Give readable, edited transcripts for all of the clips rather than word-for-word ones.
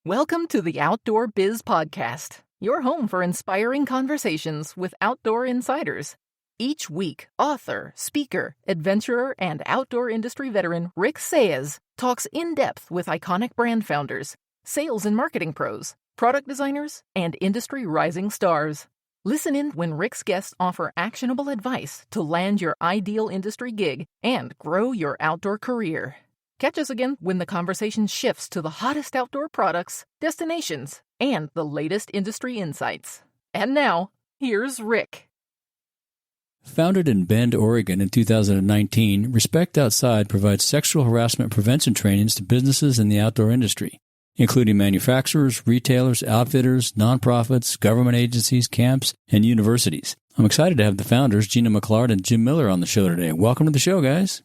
Welcome to the Outdoor Biz Podcast, your home for inspiring conversations with outdoor insiders. Each week, author, speaker, adventurer, and outdoor industry veteran Rick Saez talks in-depth with iconic brand founders, sales and marketing pros, product designers, and industry rising stars. Listen in when Rick's guests offer actionable advice to land your ideal industry gig and grow your outdoor career. Catch us again when the conversation shifts to the hottest outdoor products, destinations, and the latest industry insights. And now, here's Rick. Founded in Bend, Oregon in 2019, Respect Outside provides sexual harassment prevention trainings to businesses in the outdoor industry, including manufacturers, retailers, outfitters, nonprofits, government agencies, camps, and universities. I'm excited to have the founders, Gina McClard and Jim Miller, on the show today. Welcome to the show, guys.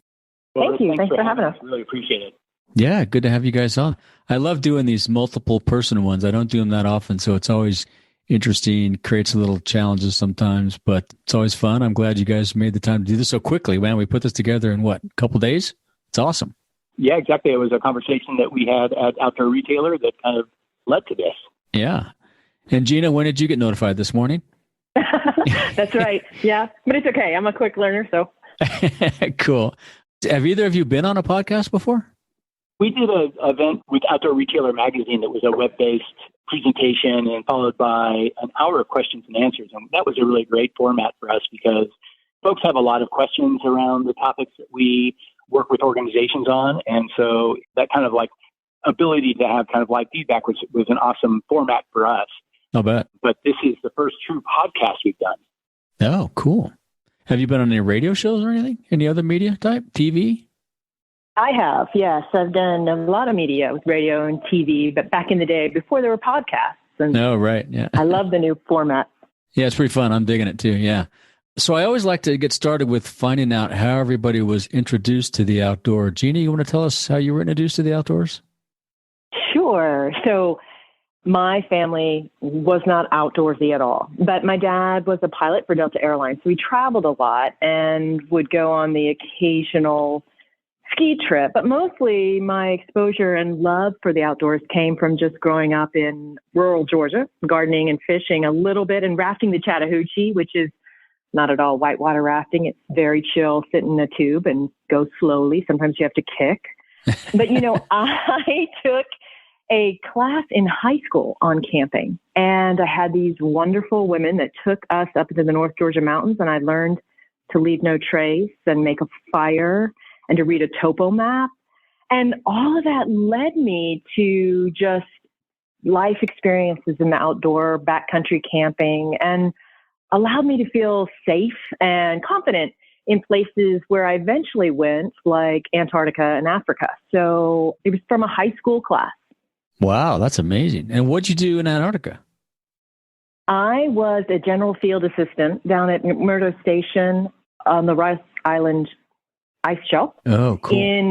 Thank you. Thanks for having us. Really appreciate it. Yeah, good to have you guys on. I love doing these multiple person ones. I don't do them that often, so it's always interesting, creates a little challenges sometimes, but it's always fun. I'm glad you guys made the time to do this so quickly. Man, we put this together in a couple days? It's awesome. Yeah, exactly. It was a conversation that we had at Outdoor Retailer that kind of led to this. Yeah. And Gina, when did you get notified this morning? That's right. Yeah, but it's okay. I'm a quick learner, so. Cool. Have either of you been on a podcast before? We did an event with Outdoor Retailer magazine that was a web-based presentation and followed by an hour of questions and answers. And that was a really great format for us because folks have a lot of questions around the topics that we work with organizations on. And so that kind of like ability to have kind of live feedback was an awesome format for us. I'll bet. But this is the first true podcast we've done. Oh, cool. Have you been on any radio shows or anything? Any other media type? TV? I have, yes. I've done a lot of media with radio and TV, but back in the day before there were podcasts. And oh, right. Yeah. I love the new format. Yeah, it's pretty fun. I'm digging it too. Yeah. So I always like to get started with finding out how everybody was introduced to the outdoor. Gina, you want to tell us how you were introduced to the outdoors? Sure. So my family was not outdoorsy at all, but my dad was a pilot for Delta Airlines. So we traveled a lot and would go on the occasional ski trip. But mostly my exposure and love for the outdoors came from just growing up in rural Georgia, gardening and fishing a little bit and rafting the Chattahoochee, which is not at all whitewater rafting. It's very chill, sit in a tube and go slowly. Sometimes you have to kick. But, I took a class in high school on camping. And I had these wonderful women that took us up into the North Georgia mountains. And I learned to leave no trace and make a fire and to read a topo map. And all of that led me to just life experiences in the outdoor, backcountry camping, and allowed me to feel safe and confident in places where I eventually went, like Antarctica and Africa. So it was from a high school class. Wow, that's amazing. And what'd you do in Antarctica? I was a general field assistant down at McMurdo Station on the Ross Island ice shelf in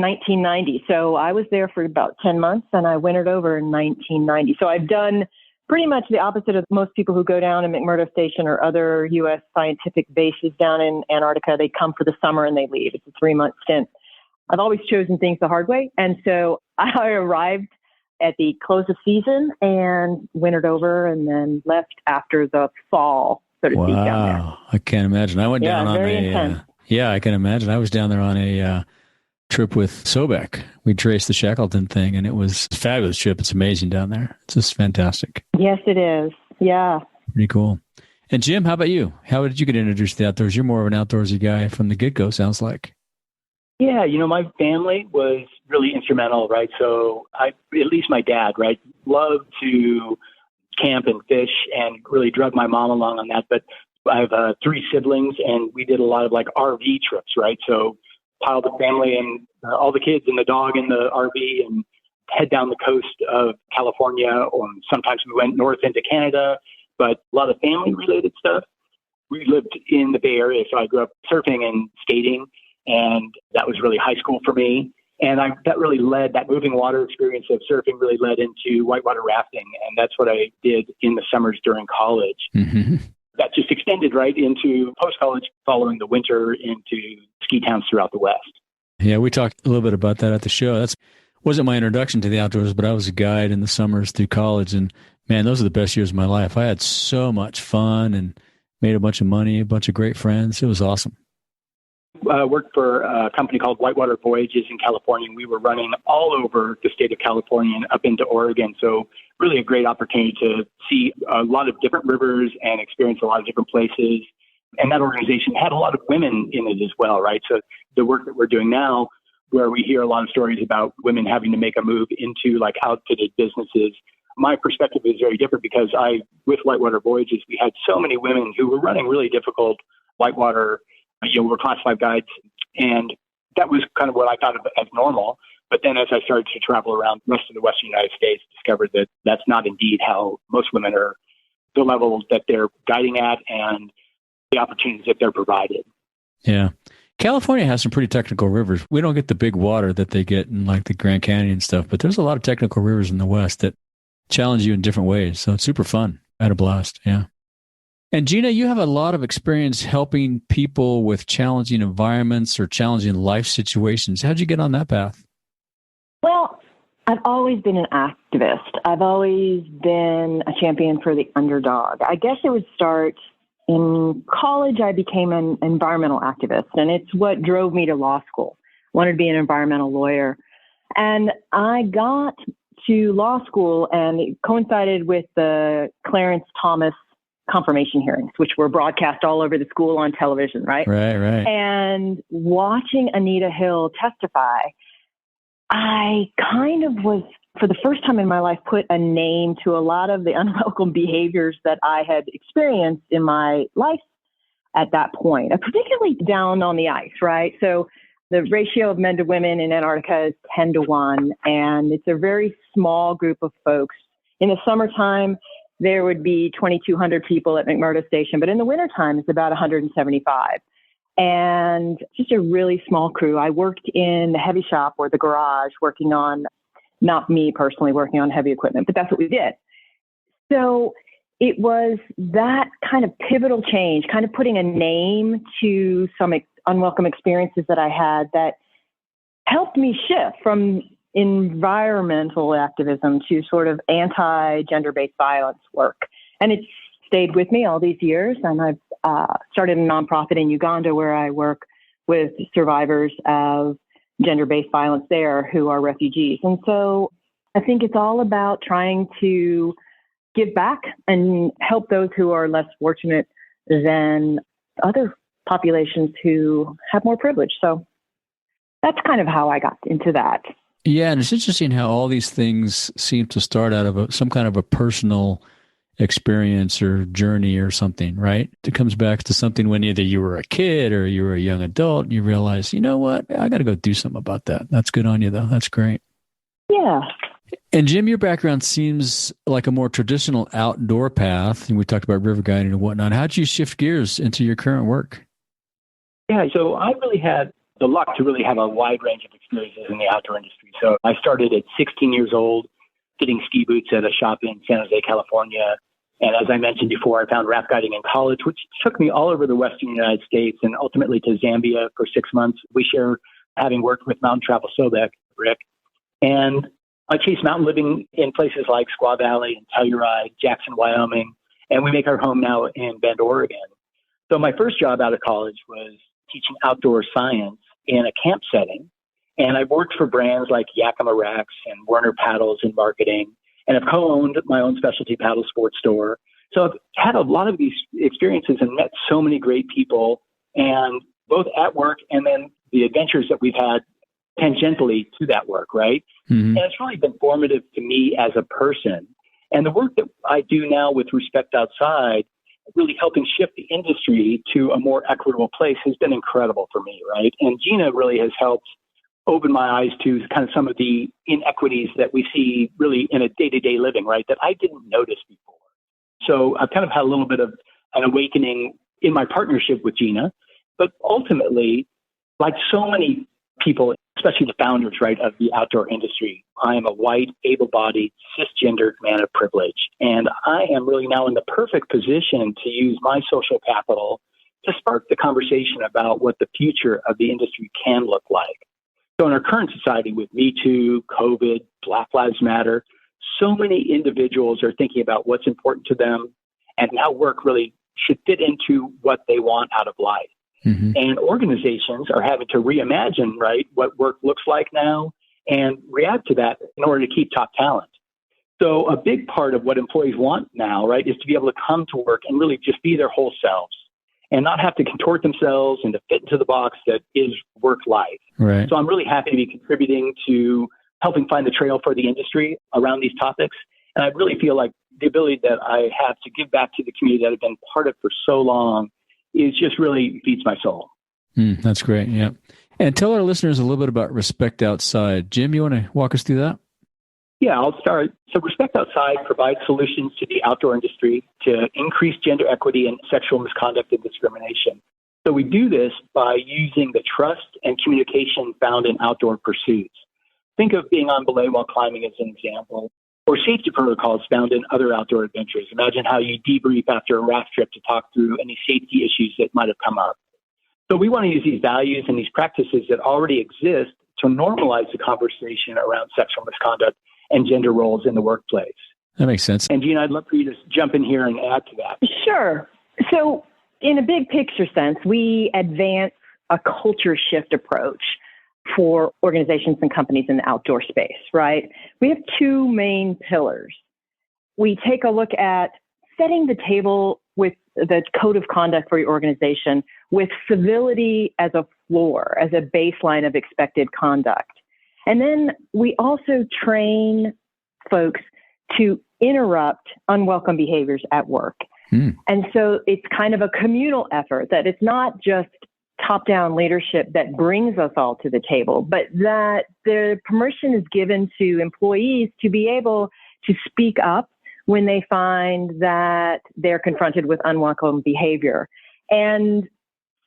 1990. So I was there for about 10 months and I wintered over in 1990. So I've done pretty much the opposite of most people who go down to McMurdo Station or other U.S. scientific bases down in Antarctica. They come for the summer and they leave. It's a 3-month stint. I've always chosen things the hard way. And so I arrived at the close of season and wintered over and then left after the fall, so to speak, down there. Wow, I can't imagine. I went down on intense. Yeah, I can imagine. I was down there on a trip with Sobek. We traced the Shackleton thing, and it was a fabulous trip. It's amazing down there. It's just fantastic. Yes, it is. Yeah. Pretty cool. And Jim, how about you? How did you get introduced to the outdoors? You're more of an outdoorsy guy from the get-go, sounds like. Yeah, my family was really instrumental, right? So at least my dad, right, loved to camp and fish and really drug my mom along on that. But I have 3 siblings and we did a lot of like RV trips, right? So piled the family and all the kids and the dog in the RV and head down the coast of California, or sometimes we went north into Canada, but a lot of family related stuff. We lived in the Bay Area, so I grew up surfing and skating. And that was really high school for me. And that moving water experience of surfing really led into whitewater rafting. And that's what I did in the summers during college. Mm-hmm. That just extended right into post-college, following the winter into ski towns throughout the West. Yeah, we talked a little bit about that at the show. wasn't my introduction to the outdoors, but I was a guide in the summers through college. And man, those are the best years of my life. I had so much fun and made a bunch of money, a bunch of great friends. It was awesome. Worked for a company called Whitewater Voyages in California. And we were running all over the state of California and up into Oregon. So really a great opportunity to see a lot of different rivers and experience a lot of different places. And that organization had a lot of women in it as well, right? So the work that we're doing now, where we hear a lot of stories about women having to make a move into like outfitted businesses, my perspective is very different because with Whitewater Voyages, we had so many women who were running really difficult whitewater, were classified guides. And that was kind of what I thought of as normal. But then as I started to travel around most of the Western United States, discovered that that's not indeed how most women are, the level that they're guiding at and the opportunities that they're provided. Yeah. California has some pretty technical rivers. We don't get the big water that they get in like the Grand Canyon and stuff, but there's a lot of technical rivers in the West that challenge you in different ways. So it's super fun. I had a blast. Yeah. And Gina, you have a lot of experience helping people with challenging environments or challenging life situations. How'd you get on that path? Well, I've always been an activist. I've always been a champion for the underdog. I guess it would start in college. I became an environmental activist, and it's what drove me to law school. I wanted to be an environmental lawyer. And I got to law school, and it coincided with the Clarence Thomas confirmation hearings, which were broadcast all over the school on television, right? Right. And watching Anita Hill testify, I kind of was, for the first time in my life, put a name to a lot of the unwelcome behaviors that I had experienced in my life at that point, particularly down on the ice, right? So the ratio of men to women in Antarctica is 10-1, and it's a very small group of folks. In the summertime, there would be 2,200 people at McMurdo Station, but in the wintertime, it's about 175. And just a really small crew. I worked in the heavy shop or the garage working on, not me personally working on heavy equipment, but that's what we did. So it was that kind of pivotal change, kind of putting a name to some unwelcome experiences that I had that helped me shift from environmental activism to sort of anti-gender-based violence work. And it's stayed with me all these years. And I've started a nonprofit in Uganda where I work with survivors of gender-based violence there who are refugees. And so I think it's all about trying to give back and help those who are less fortunate than other populations who have more privilege. So that's kind of how I got into that. Yeah, and it's interesting how all these things seem to start out of some kind of a personal experience or journey or something, right? It comes back to something when either you were a kid or you were a young adult and you realize, you know what, I got to go do something about that. That's good on you, though. That's great. Yeah. And Jim, your background seems like a more traditional outdoor path. And we talked about river guiding and whatnot. How'd you shift gears into your current work? Yeah, so I really had the luck to really have a wide range of experiences in the outdoor industry. So I started at 16 years old, fitting ski boots at a shop in San Jose, California. And as I mentioned before, I found raft guiding in college, which took me all over the Western United States and ultimately to Zambia for 6 months. We share having worked with Mountain Travel Sobek, Rick. And I chased mountain living in places like Squaw Valley and Telluride, Jackson, Wyoming, and we make our home now in Bend, Oregon. So my first job out of college was teaching outdoor science in a camp setting. And I've worked for brands like Yakima Rex and Werner Paddles in marketing, and have co-owned my own specialty paddle sports store. So I've had a lot of these experiences and met so many great people, and both at work and then the adventures that we've had tangentially to that work, right? Mm-hmm. And it's really been formative to me as a person. And the work that I do now with Respect Outside, really helping shift the industry to a more equitable place, has been incredible for me, right? And Gina really has helped open my eyes to kind of some of the inequities that we see really in a day-to-day living, right, that I didn't notice before. So I've kind of had a little bit of an awakening in my partnership with Gina. But ultimately, like so many people, especially the founders, right, of the outdoor industry, I am a white, able-bodied, cisgendered man of privilege. And I am really now in the perfect position to use my social capital to spark the conversation about what the future of the industry can look like. So in our current society with Me Too, COVID, Black Lives Matter, so many individuals are thinking about what's important to them and how work really should fit into what they want out of life. Mm-hmm. And organizations are having to reimagine, right, what work looks like now and react to that in order to keep top talent. So a big part of what employees want now, right, is to be able to come to work and really just be their whole selves and not have to contort themselves and to fit into the box that is work life. Right. So I'm really happy to be contributing to helping find the trail for the industry around these topics. And I really feel like the ability that I have to give back to the community that I've been part of for so long is just really feeds my soul. That's great. Yeah. And tell our listeners a little bit about Respect Outside. Jim, you want to walk us through that? Yeah, I'll start. So Respect Outside provides solutions to the outdoor industry to increase gender equity and sexual misconduct and discrimination. So we do this by using the trust and communication found in outdoor pursuits. Think of being on belay while climbing as an example, or safety protocols found in other outdoor adventures. Imagine how you debrief after a raft trip to talk through any safety issues that might have come up. So we want to use these values and these practices that already exist to normalize the conversation around sexual misconduct and gender roles in the workplace. That makes sense. And Gina, I'd love for you to jump in here and add to that. Sure. So in a big picture sense, we advance a culture shift approach for organizations and companies in the outdoor space, right? We have two main pillars. We take a look at setting the table with the code of conduct for your organization with civility as a floor, as a baseline of expected conduct. And then we also train folks to interrupt unwelcome behaviors at work. And so it's kind of a communal effort, that it's not just top-down leadership that brings us all to the table, but that the permission is given to employees to be able to speak up when they find that they're confronted with unwelcome behavior. And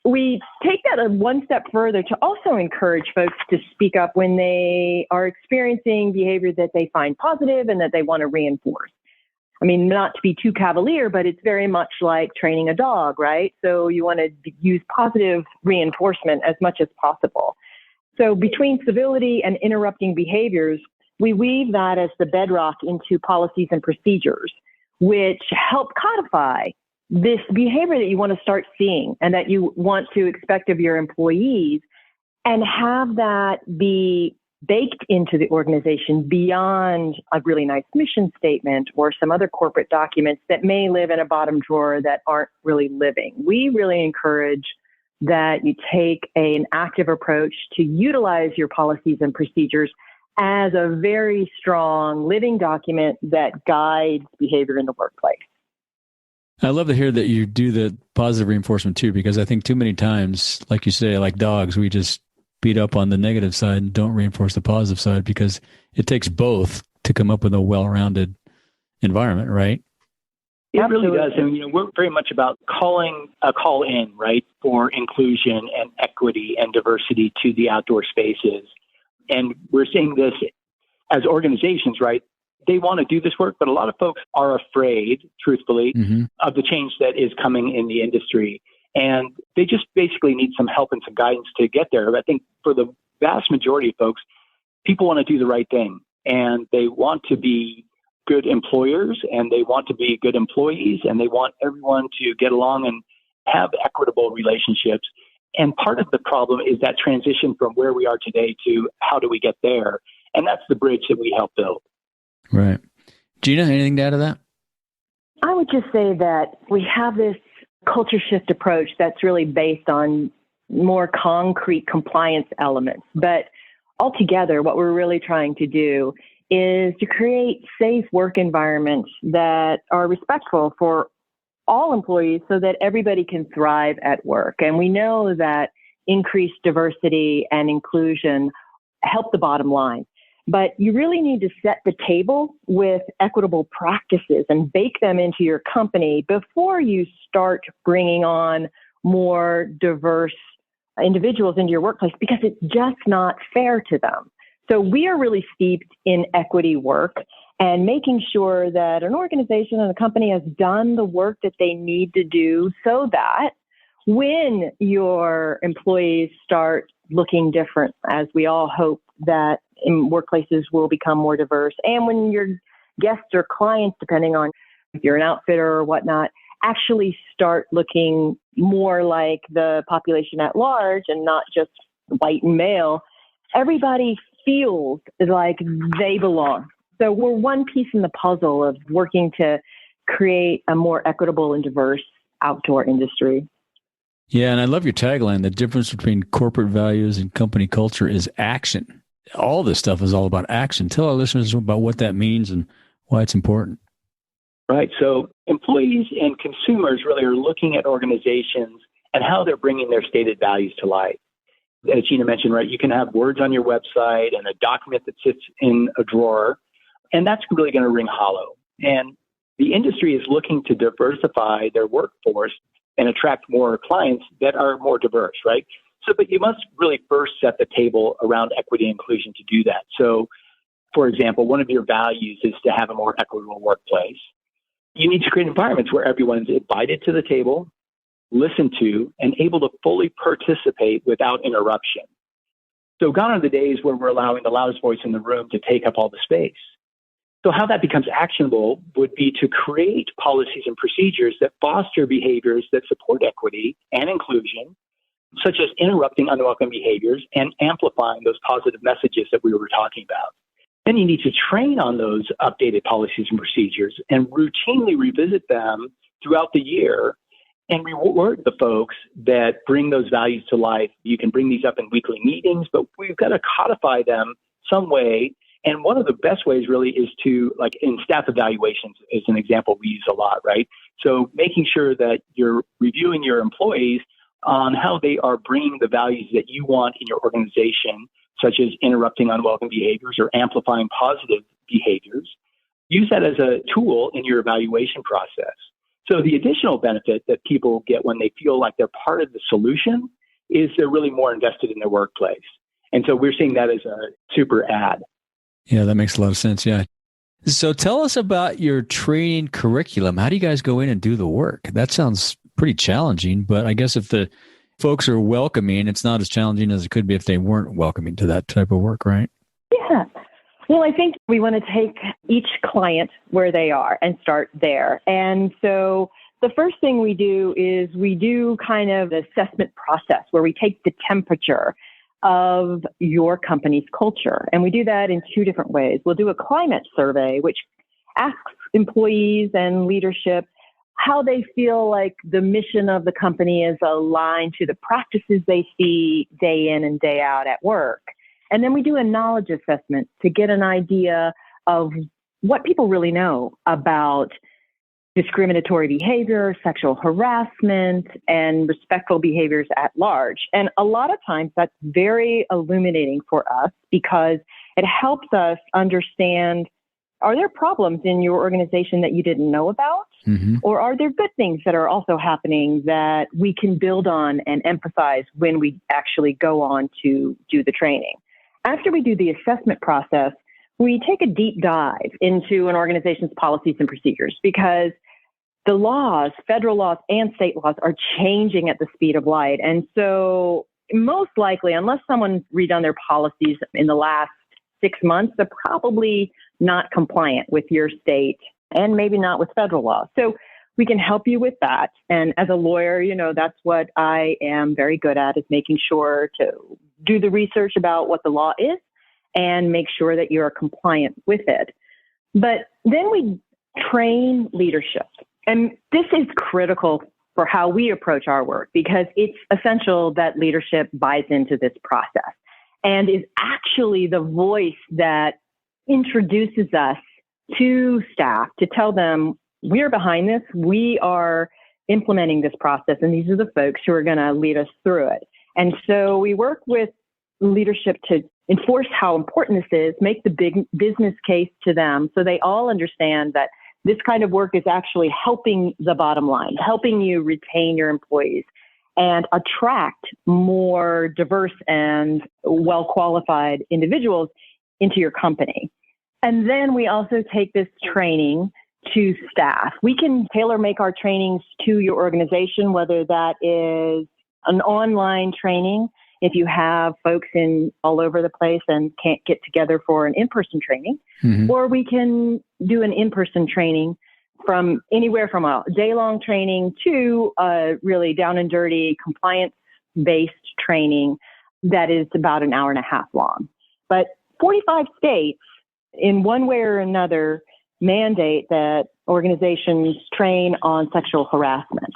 we take that one step further to also encourage folks to speak up when they are experiencing behavior that they find positive and that they want to reinforce. I mean, not to be too cavalier, but it's very much like training a dog, right? So you want to use positive reinforcement as much as possible. So between civility and interrupting behaviors, we weave that as the bedrock into policies and procedures, which help codify this behavior that you want to start seeing and that you want to expect of your employees, and have that be baked into the organization beyond a really nice mission statement or some other corporate documents that may live in a bottom drawer that aren't really living. We really encourage that you take an active approach to utilize your policies and procedures as a very strong living document that guides behavior in the workplace. I love to hear that you do the positive reinforcement too, because I think too many times, like you say, like dogs, we just beat up on the negative side and don't reinforce the positive side, because it takes both to come up with a well-rounded environment, right? It really does. And, we're very much about calling a call in, right, for inclusion and equity and diversity to the outdoor spaces. And we're seeing this as organizations, right? They want to do this work, but a lot of folks are afraid, truthfully, of the change that is coming in the industry. And they just basically need some help and some guidance to get there. But I think for the vast majority of folks, people want to do the right thing, and they want to be good employers, and they want to be good employees, and they want everyone to get along and have equitable relationships. And part of the problem is that transition from where we are today to how do we get there? And that's the bridge that we help build. Right. Gina, anything to add to that? I would just say that we have this culture shift approach that's really based on more concrete compliance elements. But altogether, what we're really trying to do is to create safe work environments that are respectful for all employees so that everybody can thrive at work. And we know that increased diversity and inclusion help the bottom line. But you really need to set the table with equitable practices and bake them into your company before you start bringing on more diverse individuals into your workplace, because it's just not fair to them. So we are really steeped in equity work and making sure that an organization and a company has done the work that they need to do so that when your employees start looking different as we all hope that in workplaces will become more diverse. And when your guests or clients, depending on if you're an outfitter or whatnot, actually start looking more like the population at large and not just white and male, everybody feels like they belong. So we're one piece in the puzzle of working to create a more equitable and diverse outdoor industry. Yeah, and I love your tagline. The difference between corporate values and company culture is action. All this stuff is all about action. Tell our listeners about what that means and why it's important. Right. So employees and consumers really are looking at organizations and how they're bringing their stated values to life. As Gina mentioned, right, you can have words on your website and a document that sits in a drawer, and that's really going to ring hollow. And the industry is looking to diversify their workforce and attract more clients that are more diverse, right? So, but you must really first set the table around equity and inclusion to do that. So, for example, one of your values is to have a more equitable workplace. You need to create environments where everyone's invited to the table, listened to, and able to fully participate without interruption. So gone are the days where we're allowing the loudest voice in the room to take up all the space. So how that becomes actionable would be to create policies and procedures that foster behaviors that support equity and inclusion, such as interrupting unwelcome behaviors and amplifying those positive messages that we were talking about. Then you need to train on those updated policies and procedures and routinely revisit them throughout the year and reward the folks that bring those values to life. You can bring these up in weekly meetings, but we've got to codify them some way. And one of the best ways really is to, like in staff evaluations is an example we use a lot, right? So making sure that you're reviewing your employees on how they are bringing the values that you want in your organization, such as interrupting unwelcome behaviors or amplifying positive behaviors. Use that as a tool in your evaluation process. So the additional benefit that people get when they feel like they're part of the solution is they're really more invested in their workplace. And so we're seeing that as a super add. Yeah, that makes a lot of sense. Yeah. So tell us about your training curriculum. How do you guys go in and do the work? That sounds pretty challenging, but I guess if the folks are welcoming, it's not as challenging as it could be if they weren't welcoming to that type of work, right? Yeah. Well, I think we want to take each client where they are and start there. And so the first thing we do is we do kind of the assessment process where we take the temperature of your company's culture. And we do that in two different ways. We'll do a climate survey, which asks employees and leadership how they feel like the mission of the company is aligned to the practices they see day in and day out at work. And then we do a knowledge assessment to get an idea of what people really know about discriminatory behavior, sexual harassment, and respectful behaviors at large. And a lot of times that's very illuminating for us because it helps us understand, are there problems in your organization that you didn't know about? Mm-hmm. Or are there good things that are also happening that we can build on and emphasize when we actually go on to do the training? After we do the assessment process, we take a deep dive into an organization's policies and procedures because the laws, federal laws and state laws, are changing at the speed of light. And so most likely, unless someone's redone their policies in the last 6 months, they're probably not compliant with your state and maybe not with federal law. So we can help you with that. And as a lawyer, that's what I am very good at, is making sure to do the research about what the law is and make sure that you're compliant with it. But then we train leadership. And this is critical for how we approach our work because it's essential that leadership buys into this process and is actually the voice that introduces us to staff to tell them, we're behind this, we are implementing this process, and these are the folks who are going to lead us through it. And so we work with leadership to enforce how important this is, make the big business case to them so they all understand that this kind of work is actually helping the bottom line, helping you retain your employees and attract more diverse and well-qualified individuals into your company. And then we also take this training to staff. We can tailor make our trainings to your organization, whether that is an online training. if you have folks in all over the place and can't get together for an in-person training, or we can do an in-person training from anywhere from a day-long training to really down and dirty compliance-based training that is about an hour and a half long. But 45 states, in one way or another, mandate that organizations train on sexual harassment,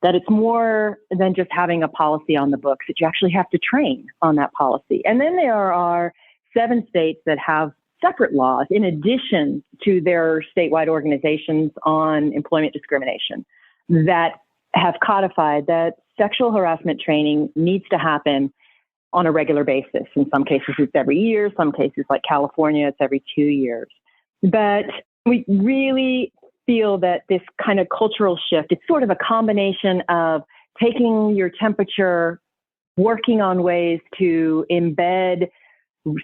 that it's more than just having a policy on the books, that you actually have to train on that policy. And then there are 7 states that have separate laws in addition to their statewide organizations on employment discrimination that have codified that sexual harassment training needs to happen on a regular basis. In some cases, it's every year. Some cases, like California, it's every 2 years. But we really feel that this kind of cultural shift, it's sort of a combination of taking your temperature, working on ways to embed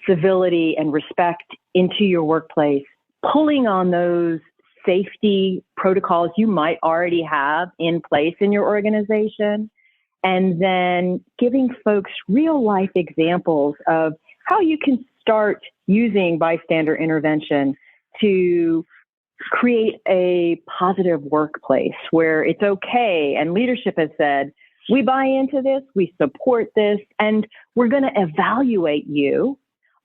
civility and respect into your workplace, pulling on those safety protocols you might already have in place in your organization, and then giving folks real life examples of how you can start using bystander intervention to create a positive workplace where it's okay. And leadership has said, we buy into this, we support this, and we're going to evaluate you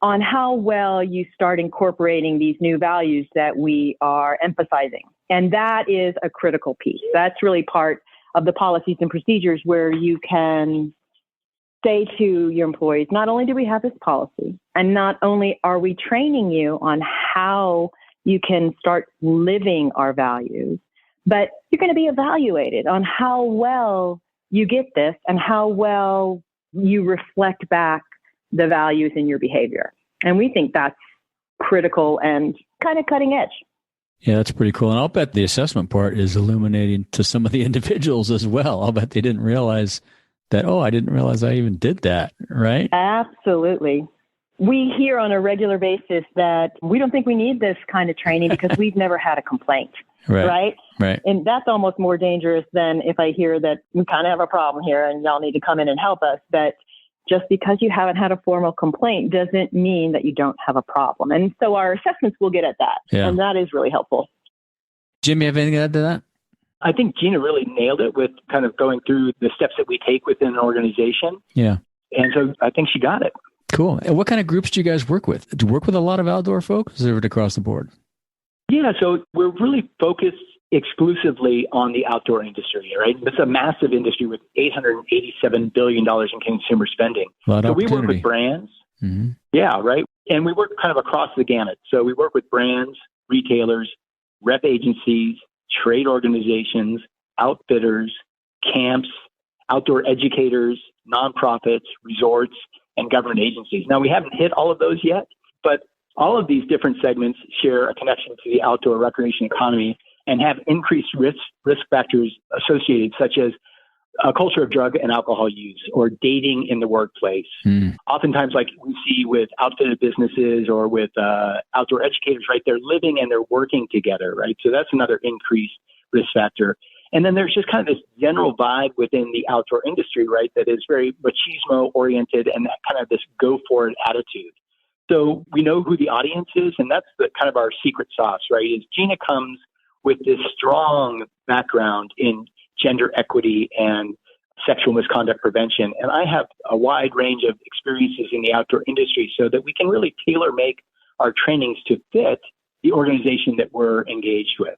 on how well you start incorporating these new values that we are emphasizing. And that is a critical piece. That's really part of the policies and procedures where you can say to your employees, not only do we have this policy, and not only are we training you on how you can start living our values, but you're going to be evaluated on how well you get this and how well you reflect back the values in your behavior. And we think that's critical and kind of cutting edge. Yeah, that's pretty cool. And I'll bet the assessment part is illuminating to some of the individuals as well. I'll bet they didn't realize that, oh, I didn't realize I even did that, right? Absolutely. We hear on a regular basis that we don't think we need this kind of training because we've never had a complaint, right? And that's almost more dangerous than if I hear that we kind of have a problem here and y'all need to come in and help us. But just because you haven't had a formal complaint doesn't mean that you don't have a problem. And so our assessments will get at that. Yeah. And that is really helpful. Jim, you have anything to add to that? I think Gina really nailed it with kind of going through the steps that we take within an organization. Yeah. And so I think she got it. Cool. And what kind of groups do you guys work with? Do you work with a lot of outdoor folks, or is it across the board? Yeah, so we're really focused exclusively on the outdoor industry, right? It's a massive industry with $887 billion in consumer spending. So we work with brands. Mm-hmm. Yeah, right. And we work kind of across the gamut. So we work with brands, retailers, rep agencies, trade organizations, outfitters, camps, outdoor educators, nonprofits, resorts, and government agencies. Now, we haven't hit all of those yet, but all of these different segments share a connection to the outdoor recreation economy and have increased risk factors associated, such as a culture of drug and alcohol use or dating in the workplace. Oftentimes, like we see with outfitted businesses or with outdoor educators, right? They're living and they're working together, right? So that's another increased risk factor. And then there's just kind of this general vibe within the outdoor industry, right? That is very machismo oriented and kind of this go for it attitude. So we know who the audience is, and that's the kind of our secret sauce, right? Is Gina comes with this strong background in gender equity and sexual misconduct prevention. And I have a wide range of experiences in the outdoor industry so that we can really tailor make our trainings to fit the organization that we're engaged with.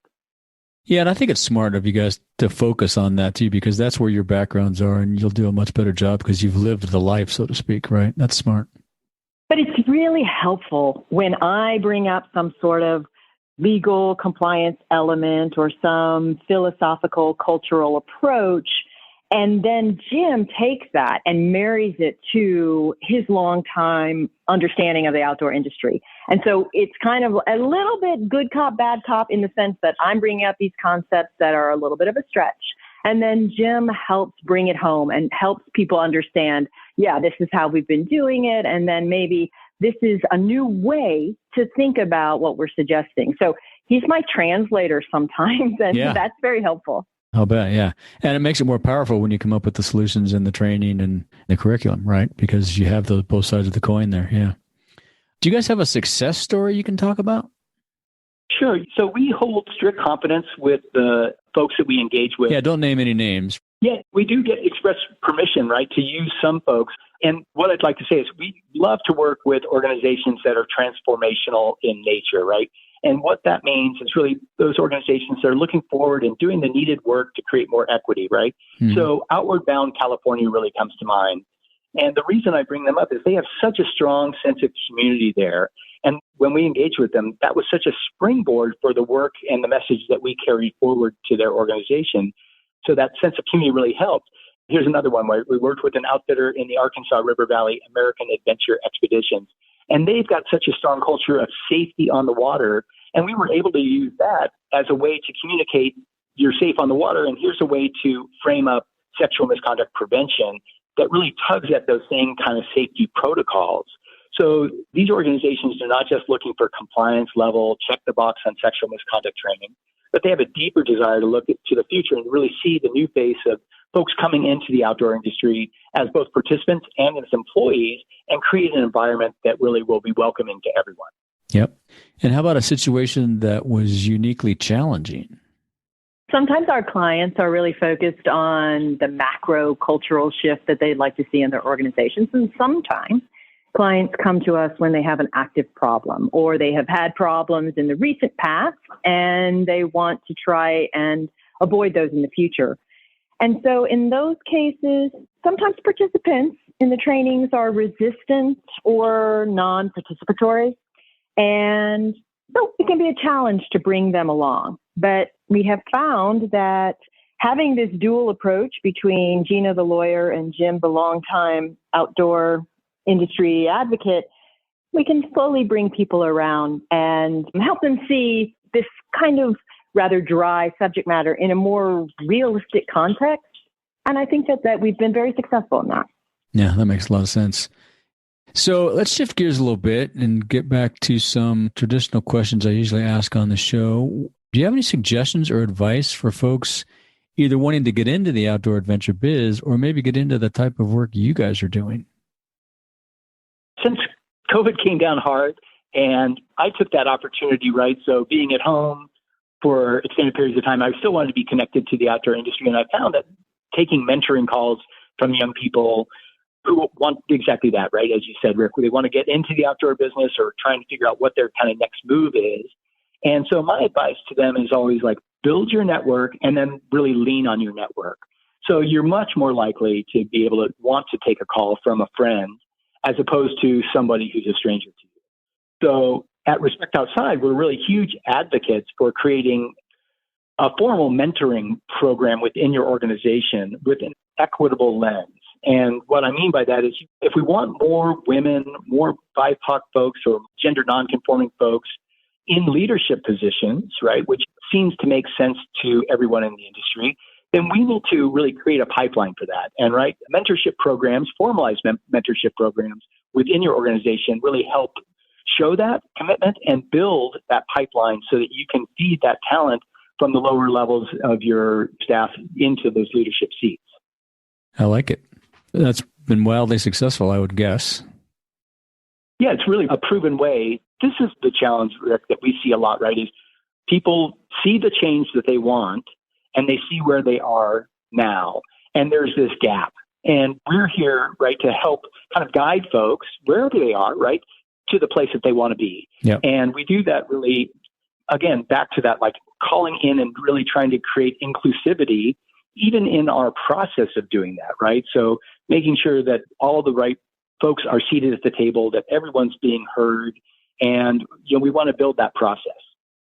Yeah, and I think it's smart of you guys to focus on that too, because that's where your backgrounds are, and you'll do a much better job because you've lived the life, so to speak, right? That's smart. But it's really helpful when I bring up some sort of legal compliance element or some philosophical, cultural approach, and then Jim takes that and marries it to his longtime understanding of the outdoor industry. And so it's kind of a little bit good cop, bad cop in the sense that I'm bringing up these concepts that are a little bit of a stretch. And then Jim helps bring it home and helps people understand, yeah, this is how we've been doing it. And then maybe this is a new way to think about what we're suggesting. So he's my translator sometimes, and that's very helpful. I'll bet, yeah. And it makes it more powerful when you come up with the solutions and the training and the curriculum, right? Because you have those both sides of the coin there, yeah. Do you guys have a success story you can talk about? Sure. So we hold strict confidence with the folks that we engage with. Yeah, don't name any names. Yeah, we do get express permission, right, to use some folks. And what I'd like to say is we love to work with organizations that are transformational in nature, right? And what that means is really those organizations that are looking forward and doing the needed work to create more equity, right? Mm-hmm. So Outward Bound California really comes to mind. And the reason I bring them up is they have such a strong sense of community there. And when we engage with them, that was such a springboard for the work and the message that we carried forward to their organization. So that sense of community really helped. Here's another one where we worked with an outfitter in the Arkansas River Valley, American Adventure Expeditions. And they've got such a strong culture of safety on the water. And we were able to use that as a way to communicate you're safe on the water. And here's a way to frame up sexual misconduct prevention that really tugs at those same kind of safety protocols. So these organizations are not just looking for compliance level, check the box on sexual misconduct training, but they have a deeper desire to look to the future and really see the new face of folks coming into the outdoor industry as both participants and as employees and create an environment that really will be welcoming to everyone. Yep. And how about a situation that was uniquely challenging? Sometimes our clients are really focused on the macro cultural shift that they'd like to see in their organizations. And sometimes clients come to us when they have an active problem or they have had problems in the recent past and they want to try and avoid those in the future. And so in those cases, sometimes participants in the trainings are resistant or non-participatory. And so it can be a challenge to bring them along. But we have found that having this dual approach between Gina, the lawyer, and Jim, the longtime outdoor industry advocate, we can slowly bring people around and help them see this kind of rather dry subject matter in a more realistic context. And I think that we've been very successful in that. Yeah, that makes a lot of sense. So let's shift gears a little bit and get back to some traditional questions I usually ask on the show. Do you have any suggestions or advice for folks either wanting to get into the outdoor adventure biz or maybe get into the type of work you guys are doing? Since COVID came down hard and I took that opportunity, right? So being at home for extended periods of time, I still wanted to be connected to the outdoor industry. And I found that taking mentoring calls from young people who want exactly that, right? As you said, Rick, they want to get into the outdoor business or trying to figure out what their kind of next move is. And so my advice to them is always like, build your network and then really lean on your network. So you're much more likely to be able to want to take a call from a friend as opposed to somebody who's a stranger to you. So at Respect Outside, we're really huge advocates for creating a formal mentoring program within your organization with an equitable lens. And what I mean by that is if we want more women, more BIPOC folks or gender nonconforming folks in leadership positions, right, which seems to make sense to everyone in the industry, then we need to really create a pipeline for that. And right, mentorship programs, formalized mentorship programs within your organization really help show that commitment and build that pipeline so that you can feed that talent from the lower levels of your staff into those leadership seats. I like it. That's been wildly successful, I would guess. Yeah, it's really a proven way. This is the challenge, Rick, that we see a lot, right? Is people see the change that they want and they see where they are now. And there's this gap. And we're here, right, to help kind of guide folks wherever they are, right, to the place that they want to be. Yep. And we do that really, again, back to that, like calling in and really trying to create inclusivity even in our process of doing that, right? So making sure that all the right folks are seated at the table, that everyone's being heard, and we want to build that process.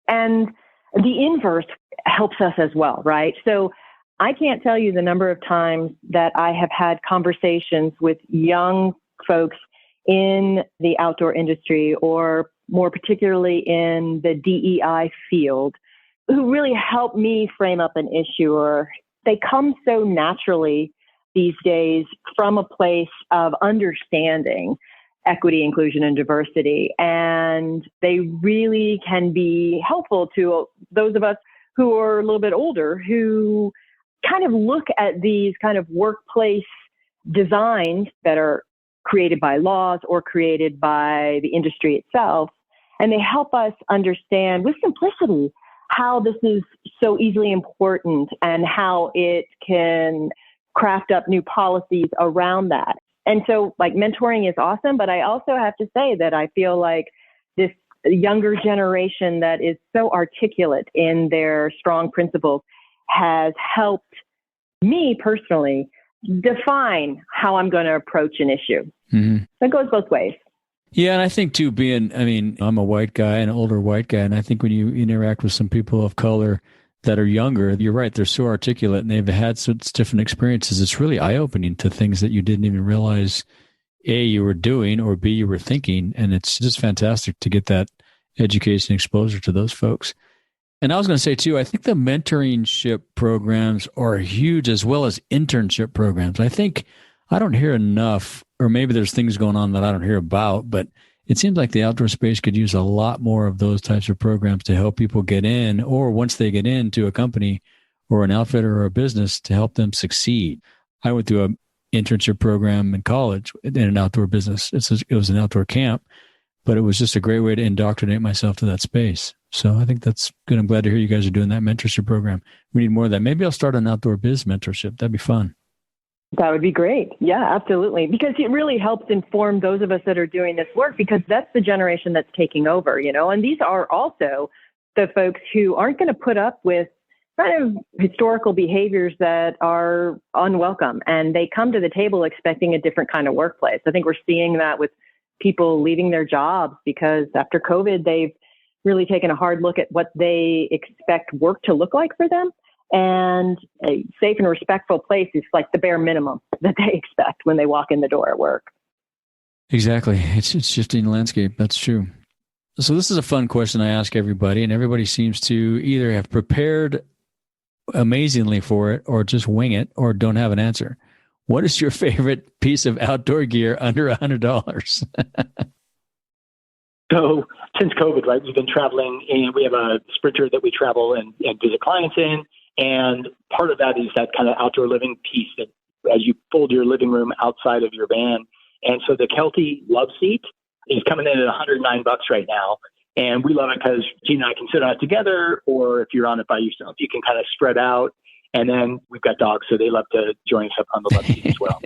And the inverse helps us as well, right? So I can't tell you the number of times that I have had conversations with young folks in the outdoor industry, or more particularly in the DEI field, who really help me frame up an issue, or they come so naturally these days from a place of understanding equity, inclusion, and diversity. And they really can be helpful to those of us who are a little bit older, who kind of look at these kind of workplace designs that are created by laws or created by the industry itself. And they help us understand with simplicity how this is so easily important and how it can craft up new policies around that. And so like mentoring is awesome, but I also have to say that I feel like this younger generation that is so articulate in their strong principles has helped me personally define how I'm going to approach an issue. Mm-hmm. That goes both ways. Yeah, and I think too, I'm a white guy, an older white guy, and I think when you interact with some people of color that are younger, you're right, they're so articulate and they've had such different experiences. It's really eye-opening to things that you didn't even realize, A, you were doing, or B, you were thinking, and it's just fantastic to get that education exposure to those folks. And I was going to say too, I think the mentorship programs are huge, as well as internship programs. I think I don't hear enough, or maybe there's things going on that I don't hear about, but it seems like the outdoor space could use a lot more of those types of programs to help people get in, or once they get into a company or an outfitter or a business, to help them succeed. I went through an internship program in college in an outdoor business. It was an outdoor camp, but it was just a great way to indoctrinate myself to that space. So I think that's good. I'm glad to hear you guys are doing that mentorship program. We need more of that. Maybe I'll start an outdoor biz mentorship. That'd be fun. That would be great. Yeah, absolutely. Because it really helps inform those of us that are doing this work, because that's the generation that's taking over, and these are also the folks who aren't going to put up with kind of historical behaviors that are unwelcome, and they come to the table expecting a different kind of workplace. I think we're seeing that with people leaving their jobs because after COVID, they've really taken a hard look at what they expect work to look like for them. And a safe and respectful place is like the bare minimum that they expect when they walk in the door at work. Exactly. It's shifting landscape. That's true. So this is a fun question I ask everybody, and everybody seems to either have prepared amazingly for it or just wing it or don't have an answer. What is your favorite piece of outdoor gear under $100? So since COVID, right, we've been traveling, and we have a Sprinter that we travel and visit clients in. And part of that is that kind of outdoor living piece that as you fold your living room outside of your van. And so the Kelty Love Seat is coming in at $109 right now. And we love it because Gina and I can sit on it together, or if you're on it by yourself, you can kind of spread out. And then we've got dogs, so they love to join us up on the love seat as well.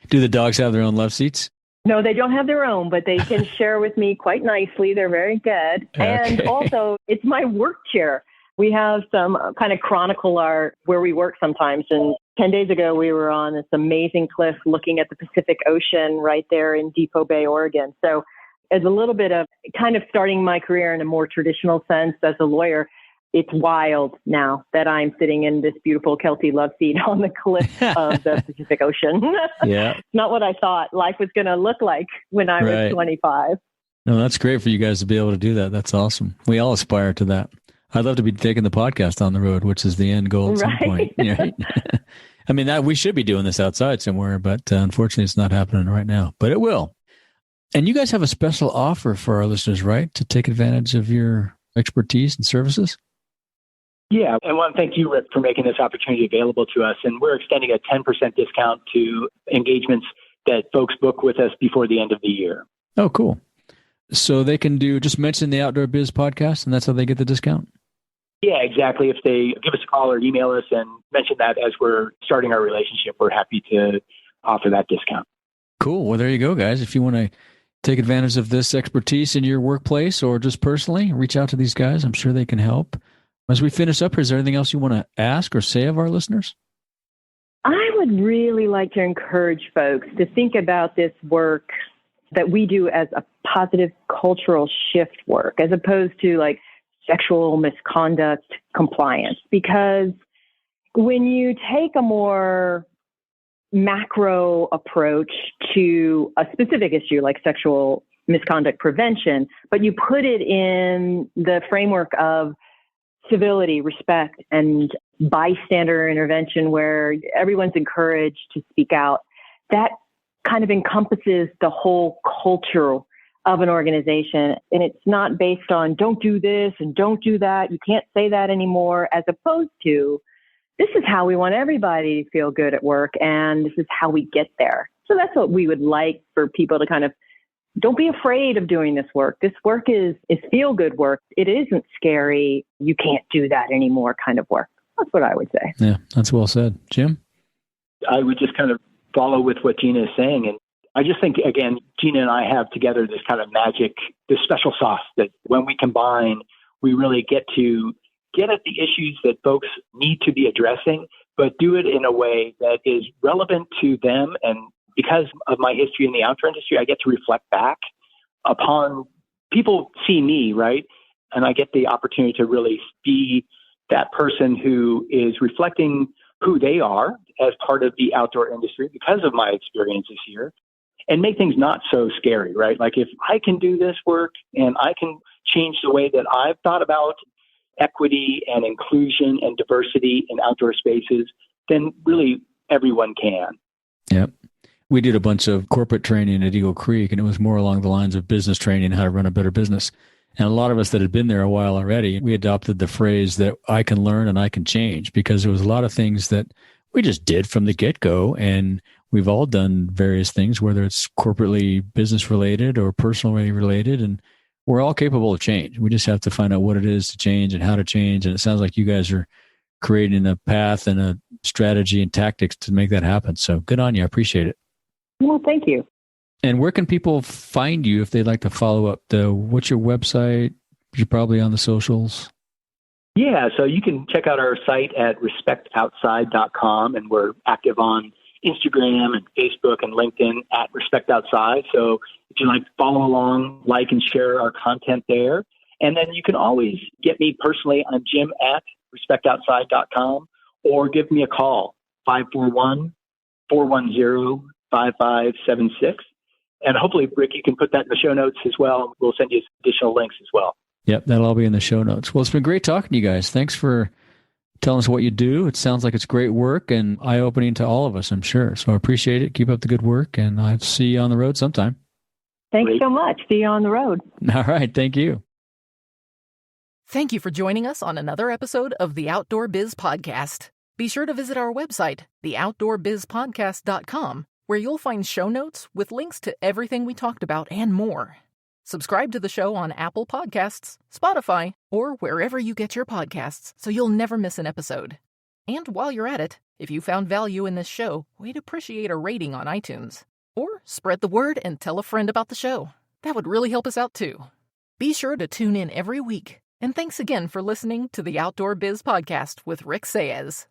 Do the dogs have their own love seats? No, they don't have their own, but they can share with me quite nicely. They're very good. Okay. And also, it's my work chair. We have some kind of chronicle where we work sometimes. And 10 days ago, we were on this amazing cliff looking at the Pacific Ocean right there in Depot Bay, Oregon. So as a little bit of kind of starting my career in a more traditional sense as a lawyer, it's wild now that I'm sitting in this beautiful Kelty Love Seat on the cliff of the Pacific Ocean. Yeah. It's not what I thought life was going to look like when I was 25. No, that's great for you guys to be able to do that. That's awesome. We all aspire to that. I'd love to be taking the podcast on the road, which is the end goal at some point. Right? I mean, we should be doing this outside somewhere, but unfortunately it's not happening right now, but it will. And you guys have a special offer for our listeners, right? To take advantage of your expertise and services? Yeah, I want to thank you, Rick, for making this opportunity available to us. And we're extending a 10% discount to engagements that folks book with us before the end of the year. Oh, cool. So they can just mention the Outdoor Biz podcast, and that's how they get the discount? Yeah, exactly. If they give us a call or email us and mention that as we're starting our relationship, we're happy to offer that discount. Cool. Well, there you go, guys. If you want to take advantage of this expertise in your workplace or just personally, reach out to these guys. I'm sure they can help. As we finish up, is there anything else you want to ask or say of our listeners? I would really like to encourage folks to think about this work that we do as a positive cultural shift work, as opposed to like sexual misconduct compliance. Because when you take a more macro approach to a specific issue like sexual misconduct prevention, but you put it in the framework of civility, respect, and bystander intervention where everyone's encouraged to speak out, that kind of encompasses the whole culture of an organization. And it's not based on don't do this and don't do that. You can't say that anymore, as opposed to this is how we want everybody to feel good at work, and this is how we get there. So that's what we would like for people to kind of, don't be afraid of doing this work. This work is feel-good work. It isn't scary. You can't do that anymore kind of work. That's what I would say. Yeah, that's well said. Jim? I would just kind of follow with what Gina is saying. And I just think, again, Gina and I have together this kind of magic, this special sauce that when we combine, we really get at the issues that folks need to be addressing, but do it in a way that is relevant to them. And because of my history in the outdoor industry, I get to reflect back upon people see me, right? And I get the opportunity to really be that person who is reflecting who they are as part of the outdoor industry because of my experiences here, and make things not so scary, right? Like if I can do this work and I can change the way that I've thought about equity and inclusion and diversity in outdoor spaces, then really everyone can. Yep. We did a bunch of corporate training at Eagle Creek, and it was more along the lines of business training, how to run a better business. And a lot of us that had been there a while already, we adopted the phrase that I can learn and I can change, because there was a lot of things that we just did from the get-go. And we've all done various things, whether it's corporately business related or personally related. And we're all capable of change. We just have to find out what it is to change and how to change. And it sounds like you guys are creating a path and a strategy and tactics to make that happen. So good on you. I appreciate it. Well, thank you. And where can people find you if they'd like to follow up? What's your website? You're probably on the socials. Yeah, so you can check out our site at respectoutside.com, and we're active on Instagram and Facebook and LinkedIn at Respect Outside. So if you'd like to follow along, like and share our content there. And then you can always get me personally on Jim at respectoutside.com, or give me a call, 541-410-5576. And hopefully, Rick, you can put that in the show notes as well. We'll send you additional links as well. Yep, that'll all be in the show notes. Well, it's been great talking to you guys. Thanks for telling us what you do. It sounds like it's great work and eye-opening to all of us, I'm sure. So I appreciate it. Keep up the good work, and I'll see you on the road sometime. Thanks so much. See you on the road. All right. Thank you. Thank you for joining us on another episode of the Outdoor Biz Podcast. Be sure to visit our website, theoutdoorbizpodcast.com, where you'll find show notes with links to everything we talked about and more. Subscribe to the show on Apple Podcasts, Spotify, or wherever you get your podcasts so you'll never miss an episode. And while you're at it, if you found value in this show, we'd appreciate a rating on iTunes. Or spread the word and tell a friend about the show. That would really help us out too. Be sure to tune in every week. And thanks again for listening to the Outdoor Biz Podcast with Rick Saez.